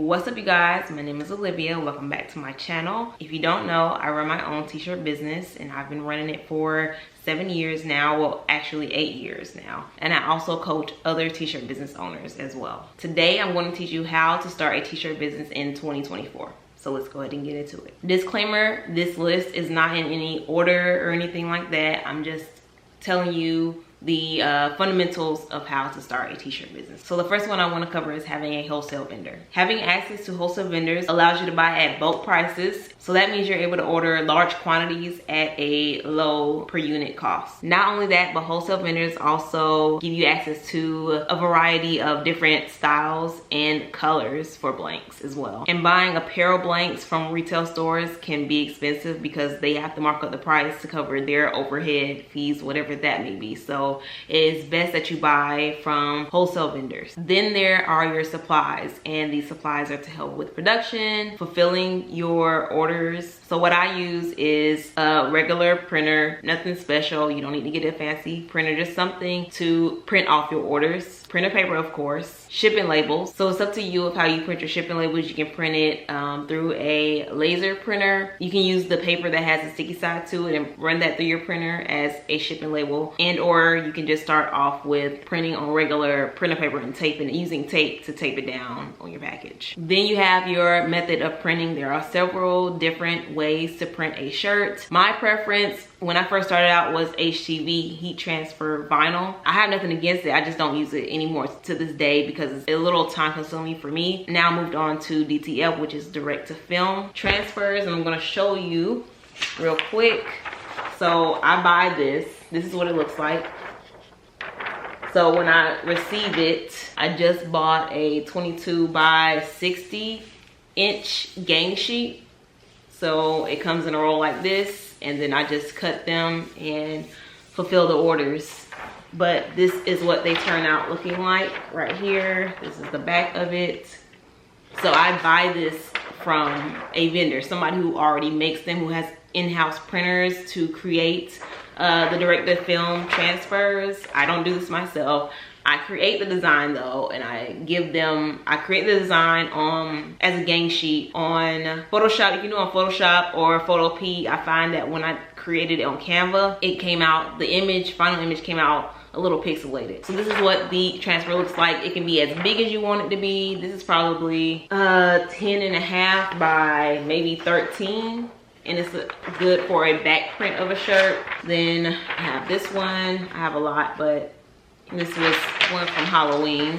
What's up, you guys? My name is Olivia. Welcome back to my channel. If you don't know, I run my own t-shirt business and I've been running it for 7 years now. Well, actually 8 years now. And I also coach other t-shirt business owners as well. Today, I'm going to teach you how to start a t-shirt business in 2024. So let's go ahead and get into it. Disclaimer, this list is not in any order or anything like that. I'm just telling you the fundamentals of how to start a t-shirt business. So the first one I want to cover is having a wholesale vendor. Having access to wholesale vendors allows you to buy at bulk prices. So that means you're able to order large quantities at a low per unit cost. Not only that, but wholesale vendors also give you access to a variety of different styles and colors for blanks as well. And buying apparel blanks from retail stores can be expensive because they have to mark up the price to cover their overhead fees, whatever that may be. So it is best that you buy from wholesale vendors. Then there are your supplies, and these supplies are to help with production, fulfilling your orders. So what I use is a regular printer, nothing special. You don't need to get a fancy printer, just something to print off your orders. Printer paper, of course. Shipping labels. So it's up to you of how you print your shipping labels. You can print it through a laser printer. You can use the paper that has a sticky side to it and run that through your printer as a shipping label. And or you can just start off with printing on regular printer paper and using tape to tape it down on your package. Then you have your method of printing. There are several different ways to print a shirt. My preference when I first started out was HTV, heat transfer vinyl. I have nothing against it. I just don't use it anymore to this day because it's a little time consuming for me. Now I moved on to DTF, which is direct to film transfers, and I'm gonna show you real quick. So I buy this. This is what it looks like. So when I receive it, I just bought a 22 by 60 inch gang sheet. So it comes in a roll like this, and then I just cut them and fulfill the orders. But this is what they turn out looking like right here. This is the back of it. So I buy this from a vendor, somebody who already makes them, who has in-house printers to create the direct-to-film transfers. I don't do this myself. I create the design though, and I create the design as a gang sheet on Photoshop. You can do it on Photoshop or Photopea. I find that when I created it on Canva, it came out, final image came out a little pixelated. So this is what the transfer looks like. It can be as big as you want it to be. This is probably 10.5 by maybe 13. And it's good for a back print of a shirt. Then I have this one. I have a lot, but this was one from Halloween.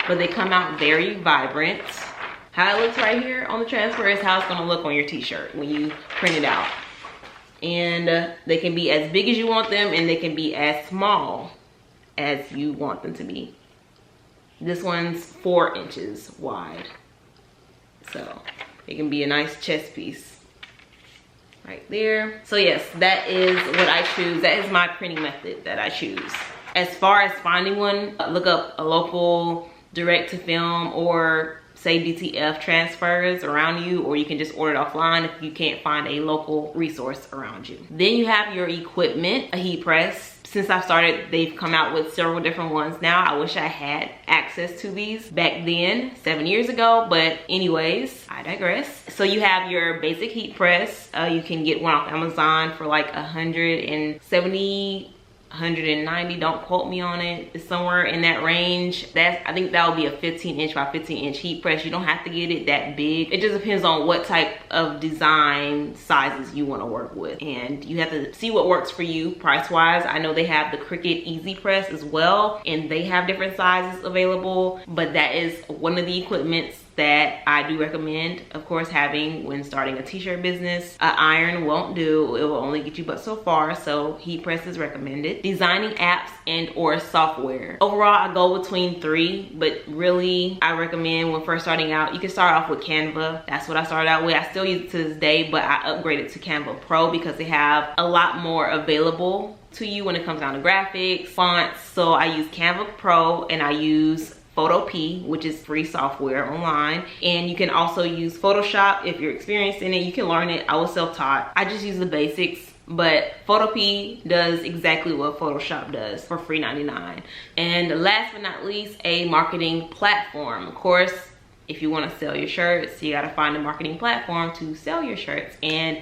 But they come out very vibrant. How it looks right here on the transfer is how it's gonna look on your t-shirt when you print it out. And they can be as big as you want them, and they can be as small as you want them to be. This one's 4 inches wide. So it can be a nice chest piece right there. So yes, that is what I choose. That is my printing method that I choose. As far as finding one, look up a local direct to film or say DTF transfers around you, or you can just order it offline if you can't find a local resource around you. Then you have your equipment, a heat press. Since I've started, they've come out with several different ones now. I wish I had access to these back then, 7 years ago, but anyways, I digress. So you have your basic heat press. You can get one off Amazon for like 170, 190, don't quote me on it. It's somewhere in that range. I think that would be a 15 inch by 15 inch heat press. You don't have to get it that big. It just depends on what type of design sizes you want to work with, and you have to see what works for you price wise. I know they have the Cricut Easy Press as well, and they have different sizes available, but that is one of the equipments that I do recommend, of course, having when starting a t-shirt business. An iron won't do. It will only get you but so far, so heat press is recommended. Designing apps and or software. Overall, I go between 3, but really I recommend when first starting out, you can start off with Canva. That's what I started out with. I still use it to this day, but I upgraded to Canva Pro because they have a lot more available to you when it comes down to graphics, fonts. So I use Canva Pro, and I use Photopea, which is free software online, and you can also use Photoshop if you're experienced in it. You can learn it. I was self-taught. I just use the basics, but Photopea does exactly what Photoshop does for free $99. And last but not least, a marketing platform. Of course, if you want to sell your shirts, you got to find a marketing platform to sell your shirts. And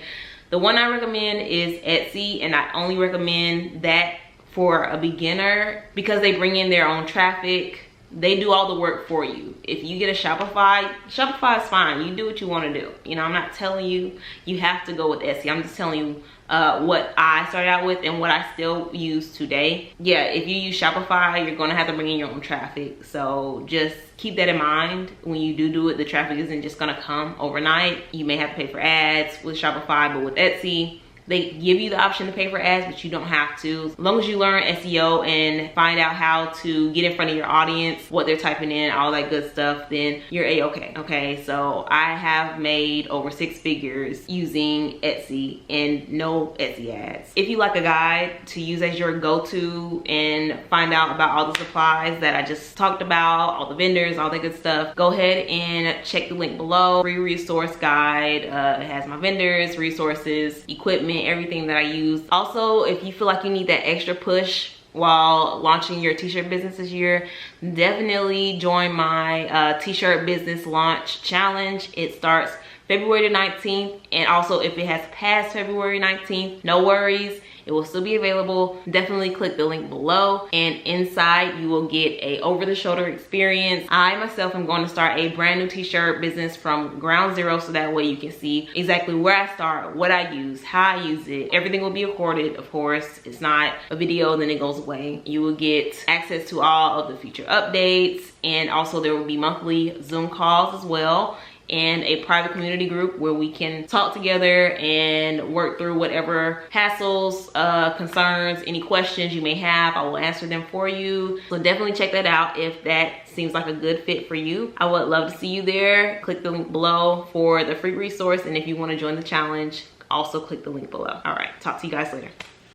the one I recommend is Etsy, and I only recommend that for a beginner because they bring in their own traffic. They do all the work for you. If you get a Shopify is fine. You do what you want to do. You know, I'm not telling you you have to go with Etsy. I'm just telling you what I started out with and what I still use today. Yeah, if you use Shopify, you're gonna have to bring in your own traffic. So just keep that in mind. When you do it, the traffic isn't just gonna come overnight. You may have to pay for ads with Shopify, but with Etsy, they give you the option to pay for ads, but you don't have to. As long as you learn SEO and find out how to get in front of your audience, what they're typing in, all that good stuff, then you're A-okay. Okay, so I have made over 6 figures using Etsy and no Etsy ads. If you like a guide to use as your go-to and find out about all the supplies that I just talked about, all the vendors, all that good stuff, go ahead and check the link below. Free resource guide. It has my vendors, resources, equipment, everything that I use. Also, if you feel like you need that extra push while launching your t-shirt business this year, definitely join my t-shirt business launch challenge. It starts February the 19th, and also if it has passed February 19th, no worries, it will still be available. Definitely click the link below, and inside you will get a over-the-shoulder experience. I myself am going to start a brand new t-shirt business from ground zero, so that way you can see exactly where I start, what I use, how I use it. Everything will be recorded, of course. It's not a video then it goes away. You will get access to all of the future updates, and also there will be monthly Zoom calls as well, and a private community group where we can talk together and work through whatever hassles, concerns, any questions you may have. I will answer them for you. So definitely check that out if that seems like a good fit for you. I would love to see you there. Click the link below for the free resource, and if you want to join the challenge, also click the link below. All right, talk to you guys later.